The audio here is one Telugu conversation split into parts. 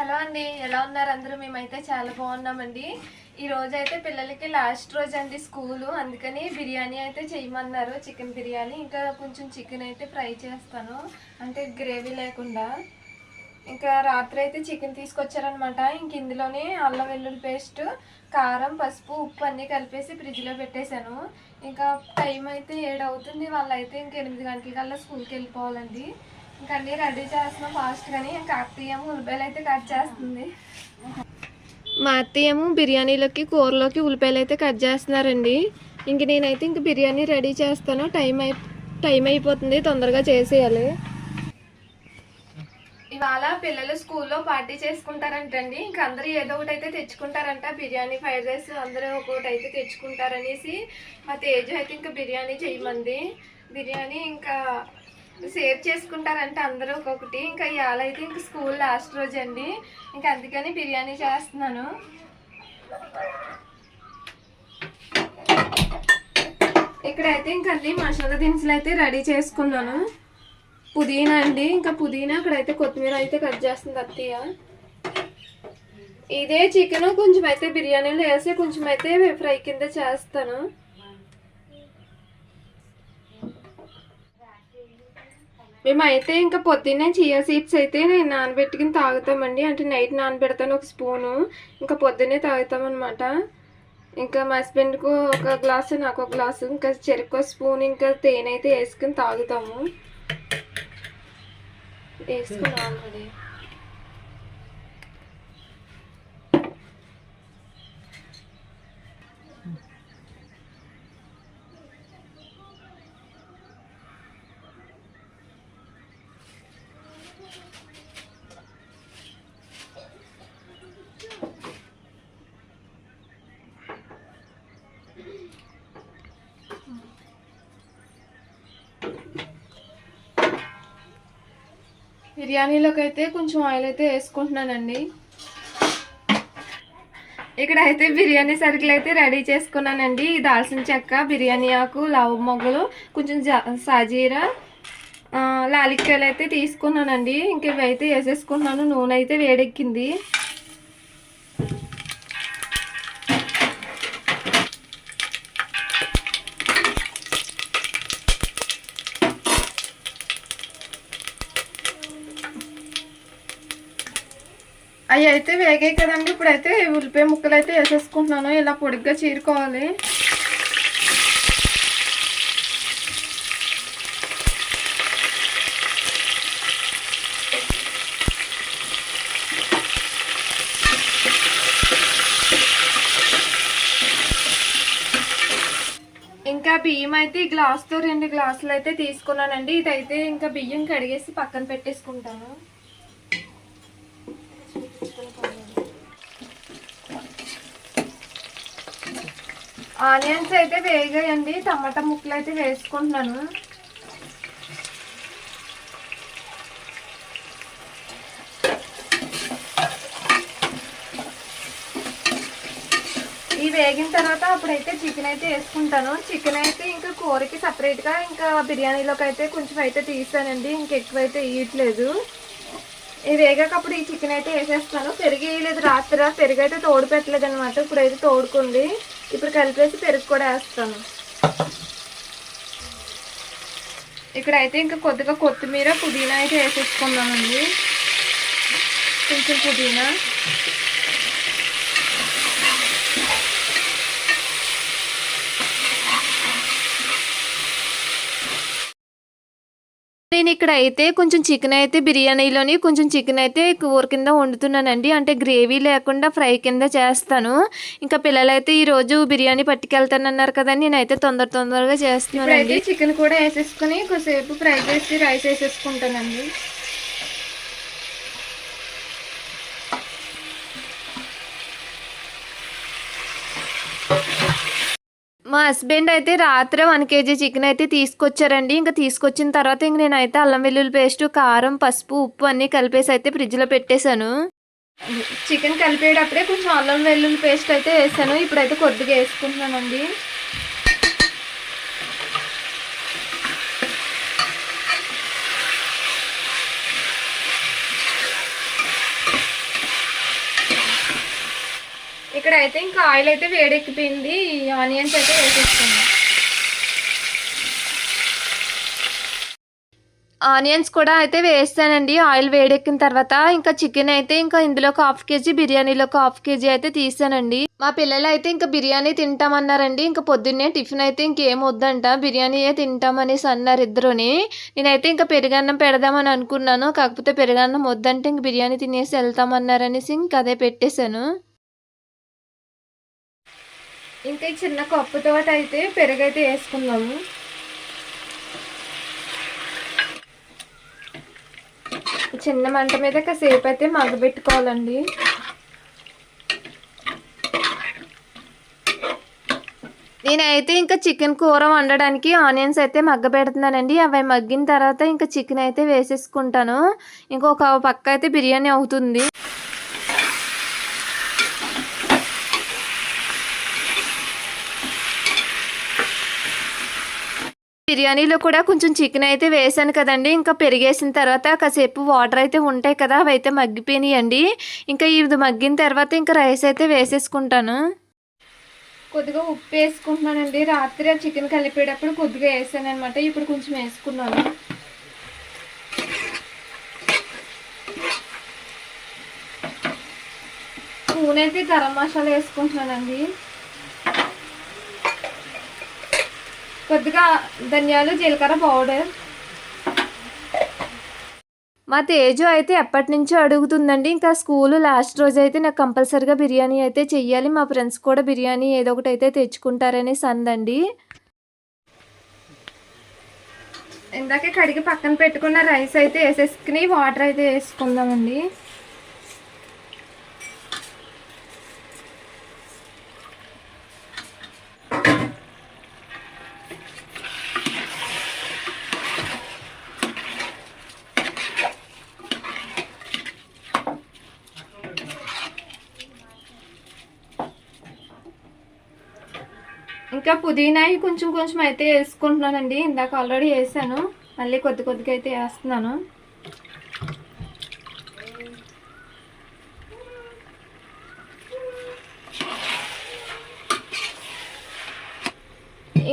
హలో అండి, ఎలా ఉన్నారు అందరూ? మేమైతే చాలా బాగున్నామండి. ఈ రోజు అయితే పిల్లలకి లాస్ట్ రోజు అండి స్కూలు, అందుకని బిర్యానీ అయితే చేయమన్నారు. చికెన్ బిర్యానీ, ఇంకా కొంచెం చికెన్ అయితే ఫ్రై చేస్తాను, అంటే గ్రేవీ లేకుండా. ఇంకా రాత్రి అయితే చికెన్ తీసుకొచ్చారనమాట. ఇంక ఇందులోనే అల్లం వెల్లుల్లి పేస్ట్, కారం, పసుపు, ఉప్పు అన్నీ కలిపేసి ఫ్రిడ్జ్లో పెట్టేశాను. ఇంకా టైం అయితే 7 అవుతుంది. వాళ్ళైతే ఇంక 8 గంటలకల్లా స్కూల్కి వెళ్ళిపోవాలండి. ఇంకా అన్నీ రెడీ చేస్తున్నాం ఫాస్ట్ గానీ. ఇంకా అత్తయ్యేమో ఉల్లిపాయలు అయితే కట్ చేస్తుంది. మా అత్తయ్యేమో బిర్యానీలోకి కూరలోకి ఉల్లిపాయలు అయితే కట్ చేస్తున్నారండి. ఇంక నేనైతే ఇంక బిర్యానీ రెడీ చేస్తాను. టైం అయిపోతుంది, తొందరగా చేసేయాలి. ఇవాళ పిల్లలు స్కూల్లో పార్టీ చేసుకుంటారంటండి. ఇంక అందరూ ఏదో ఒకటి అయితే తెచ్చుకుంటారంట. బిర్యానీ, ఫ్రైడ్ రైస్ అందరూ ఒక్కొక్కటి అయితే తెచ్చుకుంటారనేసి మా తేజు అయితే ఇంకా బిర్యానీ చేయమంది. బిర్యానీ ఇంకా షేర్ చేసుకుంటారంటే అందరూ ఒక్కొక్కటి. ఇంకా ఇవాళ అయితే ఇంక స్కూల్ లాస్ట్ రోజు అండి, ఇంకా అందుకని బిర్యానీ చేస్తున్నాను. ఇక్కడైతే ఇంక అన్ని మసాలా దినుసులు అయితే రెడీ చేసుకున్నాను. పుదీనా అండి, ఇంకా పుదీనా, ఇక్కడైతే కొత్తిమీర అయితే కట్ చేస్తుంది అత్తయ్య. ఇదే చికెన్ కొంచెం అయితే బిర్యానీలో వేసి కొంచెం అయితే ఫ్రై కింద చేస్తాను. మేమైతే ఇంకా పొద్దున్నే చియా సీడ్స్ అయితే నేను నానబెట్టుకుని తాగుతామండి. అంటే నైట్ నానబెడతాను ఒక స్పూను, ఇంకా పొద్దున్నే తాగుతామన్నమాట. ఇంకా మా హస్బెండ్కు ఒక గ్లాసు, నాకు ఒక గ్లాసు, ఇంకా చెరుకు స్పూన్, ఇంకా తేనె అయితే వేసుకుని తాగుతాము. వేసుకున్నాం ఆల్రెడీ. బిర్యానీలోకి అయితే కొంచెం ఆయిల్ అయితే వేసుకుంటున్నానండి. ఇక్కడ అయితే బిర్యానీ సరుకులు అయితే రెడీ చేసుకున్నానండి. దాల్చిన చెక్క, బిర్యానీ ఆకు, లవంగ మొగ్గలు, కొంచెం సాజీరా, లాలిక్కాయలు అయితే తీసుకున్నానండి. ఇంక ఇవి అయితే వేసేసుకున్నాను. నూనె అయితే వేడెక్కింది. అవి అయితే వేగాయి కదండి. ఇప్పుడైతే ఉల్లిపాయ ముక్కలు అయితే వేసేసుకుంటున్నాను. ఇలా పొడిగ్గా చీరుకోవాలి. ఇంకా బియ్యం అయితే ఈ గ్లాస్తో 2 గ్లాసులు అయితే తీసుకున్నానండి. ఇదైతే ఇంకా బియ్యం కడిగేసి పక్కన పెట్టేసుకుంటాను. ఆనియన్స్ అయితే వేగాయండి. టమాటా ముక్కలు అయితే వేసుకుంటున్నాను. ఈ వేగిన తర్వాత అప్పుడైతే చికెన్ అయితే వేసుకుంటాను. చికెన్ అయితే ఇంకా కూరకి సపరేట్గా, ఇంకా బిర్యానీలోకి అయితే కొంచెం అయితే తీసానండి. ఇంకెక్కువైతే వేయట్లేదు. ఈ వేగాకప్పుడు ఈ చికెన్ అయితే వేసేస్తాను. పెరుగు వేయలేదు రాత్రి, పెరుగు అయితే తోడు పెట్టలేదు అనమాట. ఇప్పుడైతే తోడుకుంది. ఇప్పుడు కలిపేసి పెరుగు కూడా వేస్తాను. ఇక్కడైతే ఇంకా కొద్దిగా కొత్తిమీర, పుదీనా అయితే వేసేసుకున్నామండి. కొంచెం పుదీనా, నేను ఇక్కడ అయితే కొంచెం చికెన్ అయితే బిర్యానీలోని కొంచెం చికెన్ అయితే కూర కింద వండుతున్నానండి. అంటే గ్రేవీ లేకుండా ఫ్రై కింద చేస్తాను. ఇంకా పిల్లలైతే ఈరోజు బిర్యానీ పట్టుకెళ్తానన్నారు కదా, నేనైతే తొందరగా చేస్తున్నానండి. చికెన్ కూడా వేసేసుకుని కొద్దిసేపు ఫ్రై చేసి రైస్ వేసేసుకుంటానండి. మా హస్బెండ్ అయితే రాత్రి 1 kg చికెన్ అయితే తీసుకొచ్చారండి. ఇంకా తీసుకొచ్చిన తర్వాత ఇంక నేనైతే అల్లం వెల్లుల్లి పేస్ట్, కారం, పసుపు, ఉప్పు అన్నీ కలిపేసి అయితే ఫ్రిడ్జ్లో పెట్టేశాను. చికెన్ కలిపేటప్పుడే కొంచెం అల్లం వెల్లుల్లి పేస్ట్ అయితే వేసాను. ఇప్పుడైతే కొద్దిగా వేసుకుంటున్నానండి. ఇక్కడైతే ఇంకా ఆయిల్ అయితే వేడెక్కిపోయింది. ఆనియన్స్ అయితే వేసేసుకున్నాం. ఆనియన్స్ కూడా అయితే వేస్తానండి ఆయిల్ వేడెక్కిన తర్వాత. ఇంకా చికెన్ అయితే ఇంకా ఇందులోకి 1/2 kg, బిర్యానీలోకి 1/2 kg అయితే తీసానండి. మా పిల్లలు అయితే ఇంకా బిర్యానీ తింటామన్నారండి. ఇంకా పొద్దున్నే టిఫిన్ అయితే ఇంకేం వద్దంట, బిర్యానీయే తింటామనేసి అన్నారు ఇద్దరుని. నేనైతే ఇంకా పెరుగన్నం పెడదామని అనుకున్నాను. కాకపోతే పెరుగన్నం వద్దంటే ఇంక బిర్యానీ తినేసి వెళ్తామన్నారనేసి ఇంకా అదే పెట్టేశాను. ఇంకా చిన్న కప్పుతో అయితే పెరుగైతే వేసుకున్నాము. చిన్న మంట మీద కాసేపు అయితే మగ్గబెట్టుకోవాలండి. నేనైతే ఇంకా చికెన్ కూర వండడానికి ఆనియన్స్ అయితే మగ్గబెడుతున్నానండి. అవి మగ్గిన తర్వాత ఇంకా చికెన్ అయితే వేసేసుకుంటాను. ఇంకొక పక్క అయితే బిర్యానీ అవుతుంది. బిర్యానీలో కూడా కొంచెం చికెన్ అయితే వేసాను కదండి. ఇంకా పెరిగేసిన తర్వాత కాసేపు వాటర్ అయితే ఉంటాయి కదా, అవి అయితే మగ్గిపోయినాయండి. ఇంకా ఇది మగ్గిన తర్వాత ఇంకా రైస్ అయితే వేసేసుకుంటాను. కొద్దిగా ఉప్పు వేసుకుంటున్నానండి. రాత్రి ఆ చికెన్ కలిపేటప్పుడు కొద్దిగా వేసాను అనమాట. ఇప్పుడు కొంచెం వేసుకున్నాను. స్పూన్ అయితే గరం మసాలా వేసుకుంటున్నానండి. కొద్దిగా ధనియాలు, జీలకర్ర పౌడర్. మా తేజు అయితే ఎప్పటి నుంచో అడుగుతుందండి. ఇంకా స్కూల్ లాస్ట్ రోజు అయితే నాకు కంపల్సరీగా బిర్యానీ అయితే చెయ్యాలి, మా ఫ్రెండ్స్ కూడా బిర్యానీ ఏదో ఒకటి అయితే తెచ్చుకుంటారనేసి అందండి. ఇందాకే కడిగి పక్కన పెట్టుకున్న రైస్ అయితే వేసేసుకుని వాటర్ అయితే వేసుకుందామండి. ఇంకా పుదీనా కొంచెం కొంచెం అయితే వేసుకుంటున్నానండి. ఇందాక ఆల్రెడీ వేసాను, మళ్ళీ కొద్ది కొద్దిగా అయితే వేస్తున్నాను.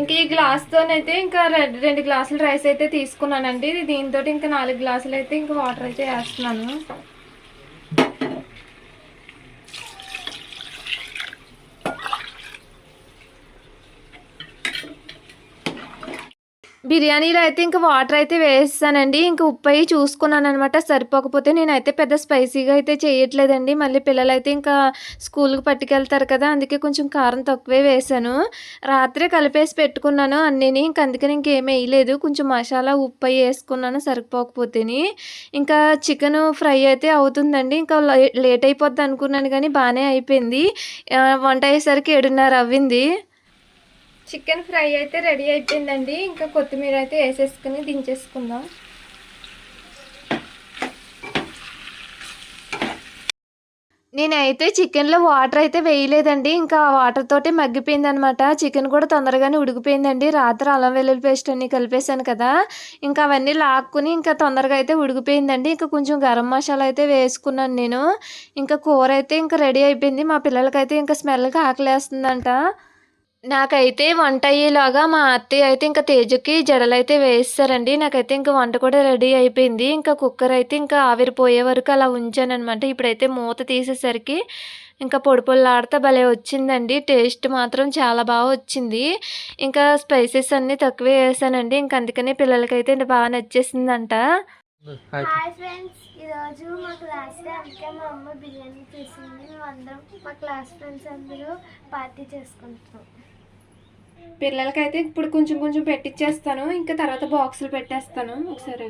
ఇంక ఈ గ్లాస్తోనైతే ఇంకా 2 గ్లాసులు రైస్ అయితే తీసుకున్నానండి. దీంతో ఇంకా 4 గ్లాసులు అయితే ఇంకా వాటర్ అయితే వేస్తున్నాను. బిర్యానీలో అయితే ఇంకా వాటర్ అయితే వేస్తానండి. ఇంకా ఉప్పు అయ్యి చూసుకున్నాను అనమాట. సరిపోకపోతే నేనైతే పెద్ద స్పైసీగా అయితే చేయట్లేదండి. మళ్ళీ పిల్లలైతే ఇంకా స్కూల్కి పట్టుకెళ్తారు కదా, అందుకే కొంచెం కారం తక్కువే వేసాను. రాత్రే కలిపేసి పెట్టుకున్నాను అన్నీని. ఇంక అందుకని ఇంకేం వేయలేదు. కొంచెం మసాలా ఉప్పు అయ్యి వేసుకున్నాను సరిపోకపోతేని. ఇంకా చికెన్ ఫ్రై అయితే అవుతుందండి. ఇంకా లేట్ అయిపోద్ది అనుకున్నాను కానీ బాగానే అయిపోయింది. వంట అయ్యేసరికి 7:30 అవ్వింది. చికెన్ ఫ్రై అయితే రెడీ అయిపోయిందండి. ఇంకా కొత్తిమీర అయితే వేసేసుకుని దించేసుకుందాం. నేనైతే చికెన్లో వాటర్ అయితే వేయలేదండి. ఇంకా వాటర్ తోటి మగ్గిపోయింది అనమాట. చికెన్ కూడా తొందరగానే ఉడికిపోయిందండి. రాత్రి అల్లం వెల్లుల్లి పేస్ట్ అన్ని కలిపేశాను కదా, ఇంకా అవన్నీ లాక్కుని ఇంకా తొందరగా అయితే ఉడికిపోయిందండి. ఇంకా కొంచెం గరం మసాలా అయితే వేసుకున్నాను నేను. ఇంకా కూర అయితే ఇంకా రెడీ అయిపోయింది. మా పిల్లలకైతే ఇంకా స్మెల్కి ఆకలేస్తుందంట. నాకైతే వంట అయ్యేలాగా మా అత్తయ్య అయితే ఇంకా తేజుకి జడలైతే వేస్తారండి. నాకైతే ఇంకా వంట కూడా రెడీ అయిపోయింది. ఇంకా కుక్కర్ అయితే ఇంకా ఆవిరిపోయే వరకు అలా ఉంచాననమాట. ఇప్పుడైతే మూత తీసేసరికి ఇంకా పొడి పొడిలాడుతా భలే వచ్చిందండి. టేస్ట్ మాత్రం చాలా బాగా వచ్చింది. ఇంకా స్పైసెస్ అన్నీ తక్కువే వేసానండి. ఇంక అందుకనే పిల్లలకైతే బాగా నచ్చేసిందంట. హాయ్ ఫ్రెండ్స్, ఈరోజు మా క్లాస్లో అందుకే మా అమ్మ బిర్యానీ చేసింది. మేమందరం మా క్లాస్ ఫ్రెండ్స్ అందరూ పార్టీ చేసుకుంటున్నాం. పిల్లలకైతే ఇప్పుడు కొంచెం కొంచెం పెట్టిచ్చేస్తాను. ఇంకా తర్వాత బాక్సులు పెట్టేస్తాను ఒకసారి.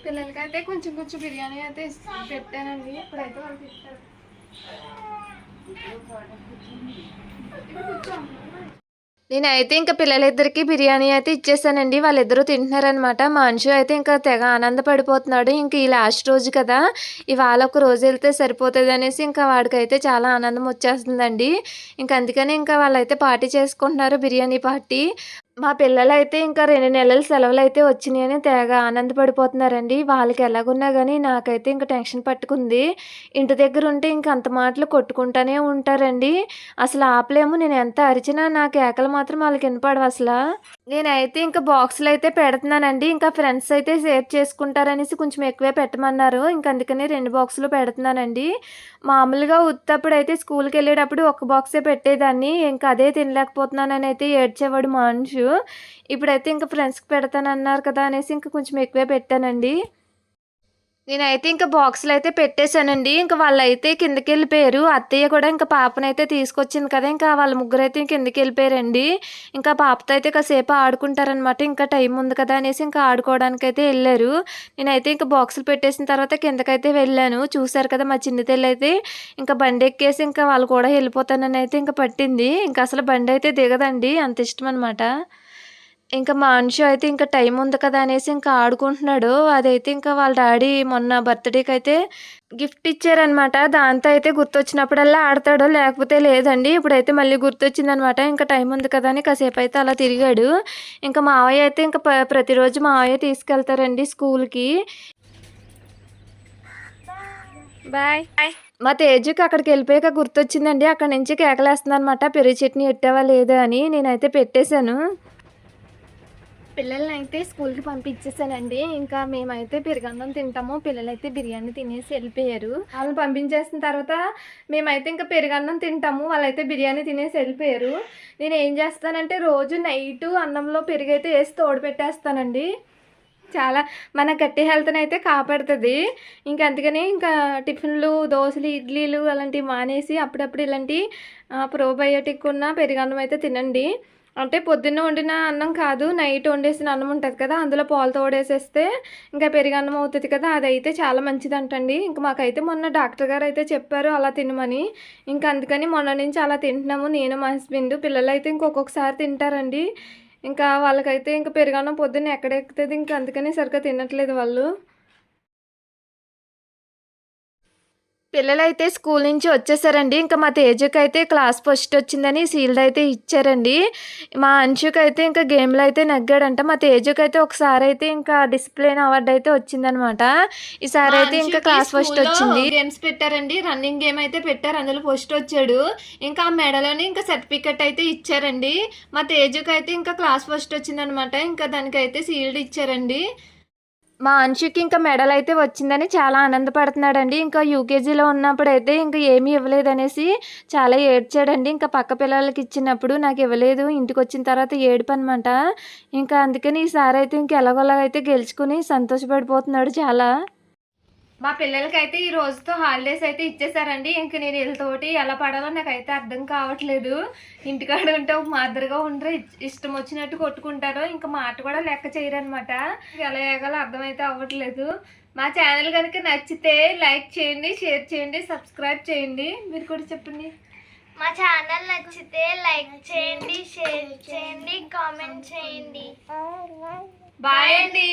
పిల్లలకైతే కొంచెం కొంచెం బిర్యానీ అయితే పెట్టానండి. ఇప్పుడైతే వాళ్ళు తింటారు. నేనైతే ఇంకా పిల్లలిద్దరికి బిర్యానీ అయితే ఇచ్చేసానండి. వాళ్ళిద్దరూ తింటున్నారనమాట. మనిషి అయితే ఇంకా తెగ ఆనందపడిపోతున్నాడు. ఇంక ఈ లాస్ట్ రోజు కదా, ఇవాళ ఒక రోజు వెళ్తే సరిపోతుంది అనేసి ఇంకా వాడికైతే చాలా ఆనందం వచ్చేస్తుందండి. ఇంక అందుకని ఇంకా వాళ్ళైతే పార్టీ చేసుకుంటున్నారు, బిర్యానీ పార్టీ. మా పిల్లలైతే ఇంకా 2 నెలల సెలవులైతే వచ్చినాయని తెగ ఆనందపడిపోతున్నారండి. వాళ్ళకి ఎలాగున్నా గానీ నాకైతే ఇంక టెన్షన్ పట్టుకుంది. ఇంటి దగ్గర ఉంటే ఇంక అంత మాటలు కొట్టుకుంటానే ఉంటారండి. అసలు ఆపలేము. నేను ఎంత అరిచినా నా కేకలు మాత్రం వాళ్ళకి వినపడవసలా. నేనైతే ఇంక బాక్సులైతే పెడుతున్నానండి. ఇంకా ఫ్రెండ్స్ అయితే షేర్ చేసుకుంటారనేసి కొంచెం ఎక్కువే పెట్టమన్నారు. ఇంక అందుకని 2 బాక్సులు పెడుతున్నానండి. మామూలుగా ఉత్తప్పుడైతే స్కూల్‌కెళ్ళేటప్పుడు ఒక బాక్సే పెట్టేదాన్ని. ఇంక అదే తినలేకపోతున్నాననైతే ఏడ్చేవాడు మా అంశు. ఇప్పుడైతే ఇంక ఫ్రెండ్స్‌కి పెడతానన్నారు కదా అనేసి ఇంక కొంచెం ఎక్కువే పెట్టానండి. నేనైతే ఇంక బాక్సులయితే పెట్టేశానండి. ఇంక వాళ్ళైతే కిందకెళ్ళిపోయారు. అత్తయ్య కూడా ఇంక పాపనైతే తీసుకొచ్చింది కదా! ఇంకా వాళ్ళ ముగ్గురైతే కిందకెళ్ళిపోయారండి. ఇంకా పాపతో అయితే కాసేపు ఆడుకుంటారనమాట. ఇంకా టైం ఉంది కదా అనేసి ఇంకా ఆడుకోవడానికైతే ఎళ్లారు. నేనైతే ఇంక బాక్సులు పెట్టేసిన తర్వాత కిందకైతే వెళ్ళాను. చూసారు కదా! మా చిన్న తెల్లయితే ఇంకా బండెక్కేసి ఇంకా వాళ్ళు కూడా ఎళ్ళిపోతాననైతే ఇంక పట్టింది. ఇంక అసలు బండయితే దిగదండి. అంత ఇష్టమనమాట. ఇంక మా అంశు అయితే ఇంక టైం ఉంది కదా అనేసి ఇంకా ఆడుకుంటున్నాడు. అదైతే ఇంకా వాళ్ళ డ్యాడీ మొన్న బర్త్‌డేకైతే గిఫ్ట్ ఇచ్చారనమాట. దాంతో అయితే గుర్తొచ్చినప్పుడల్లా ఆడతాడు. లేకపోతే లేదండి. ఇప్పుడైతే మళ్ళీ గుర్తొచ్చిందనమాట. ఇంక టైం ఉంది కదా అని కాసేపయితే అలా తిరిగాడు. ఇంక మావయ్య అయితే ఇంక ప్రతిరోజు మావయ్య తీసుకెళ్తారండి స్కూల్‌కి. బాయ్. మా తేజుకి అక్కడికెళ్ళిపోయాక గుర్తొచ్చిందండి. అక్కడి నుంచి కేకలేస్తుందనమాట. పెరుగు చట్నీ ఎట్టావా లేదా అని. నేనైతే పెట్టేశాను. పిల్లల్నైతే స్కూల్‌కి పంపించేసానండి. ఇంకా మేమైతే పెరుగన్నం తింటాము. పిల్లలైతే బిర్యానీ తినేసి ఎళ్ళిపోయారు. వాళ్ళని పంపించేసిన తర్వాత మేమైతే ఇంకా పెరుగన్నం తింటాము. వాళ్ళైతే బిర్యానీ తినేసి ఎళ్ళిపోయారు. నేనేం చేస్తానంటే రోజు నైటు అన్నంలో పెరుగైతే ఏసి తోడు పెట్టేస్తానండి. చాలా మన గట్టి హెల్త్‌ని అయితే కాపాడుతది. ఇంక అందుకని ఇంకా టిఫిన్‌లు, దోసలు, ఇడ్లీలు అలాంటివి మానేసి అప్పుడప్పుడు ఇలాంటి ప్రోబయోటిక్ ఉన్న పెరుగన్నం అయితే తినండి. అంటే పొద్దున్న వండిన అన్నం కాదు, నైట్ వండేసిన అన్నం ఉంటది కదా! అందులో పాలు తోడేసేస్తే ఇంకా పెరుగన్నం అవుతది కదా! అదైతే చాలా మంచిదంటండి. ఇంక మాకైతే మొన్న డాక్టర్ గారైతే చెప్పారు అలా తినమని. ఇంక అందుకని మొన్న నుంచి అలా తింటున్నాము నేను, మా హస్బెండ్. పిల్లలైతే ఇంకొకసారి తింటారండి. ఇంకా వాళ్ళకైతే ఇంక పెరుగన్నం పొద్దున్న ఎక్కడ ఎక్కుతది, ఇంక అందుకని సరిగ్గా తినట్లేదు వాళ్ళు. పిల్లలైతే స్కూల్ నుంచి వచ్చేసారండి. ఇంకా మా తేజుకైతే క్లాస్ ఫస్ట్ వచ్చిందని షీల్డ్ అయితే ఇచ్చారండి. మా అంశుకైతే ఇంకా గేమ్‌లో అయితే నెగ్గాడంట. మా తేజుకైతే ఒకసారైతే ఇంకా డిసిప్లిన్ అవార్డ్ అయితే వచ్చిందనమాట. ఈసారైతే ఇంకా క్లాస్ ఫస్ట్ వచ్చింది. గేమ్స్ పెట్టారండి. రన్నింగ్ గేమ్ అయితే పెట్టారు. అందులో ఫస్ట్ వచ్చాడు. ఇంకా ఆ మెడలోని ఇంకా సర్టిఫికెట్ అయితే ఇచ్చారండి. మా తేజుకైతే ఇంకా క్లాస్ ఫస్ట్ వచ్చిందనమాట. ఇంకా దానికైతే షీల్డ్ ఇచ్చారండి. మా అంశుకి ఇంకా మెడల్ అయితే వచ్చిందని చాలా ఆనందపడుతున్నాడండి. ఇంకా యూకేజీలో ఉన్నప్పుడైతే ఇంకా ఏమీ ఇవ్వలేదనేసి చాలా ఏడ్చాడండి. ఇంకా పక్క పిల్లలకి ఇచ్చినప్పుడు నాకు ఇవ్వలేదు, ఇంటికొచ్చిన తర్వాత ఏడుపనమాట. ఇంకా అందుకని ఈసారి అయితే ఇంక ఎలాగోలాగైతే గెలుచుకుని సంతోషపడిపోతున్నాడు చాలా. మా పిల్లలకైతే ఈ రోజుతో హాలిడేస్ అయితే ఇచ్చేసారండి. ఇంక నేను వీళ్ళతోటి ఎలా పడాలో నాకైతే అర్థం కావట్లేదు. ఇంటికాడ ఉంటే ఒక మాదిరిగా ఉండరు, ఇష్టం వచ్చినట్టు కొట్టుకుంటారు. ఇంకా మాట కూడా లెక్క చేయరనమాట. ఎలా వేయాలో అర్థమైతే అవ్వట్లేదు. మా ఛానల్ కనుక నచ్చితే లైక్ చేయండి, షేర్ చేయండి, సబ్స్క్రైబ్ చేయండి. మీరు కూడా చెప్పండి. మా ఛానల్ నచ్చితే లైక్ చేయండి, షేర్ చేయండి, కామెంట్ చేయండి. బాయ్ అండి.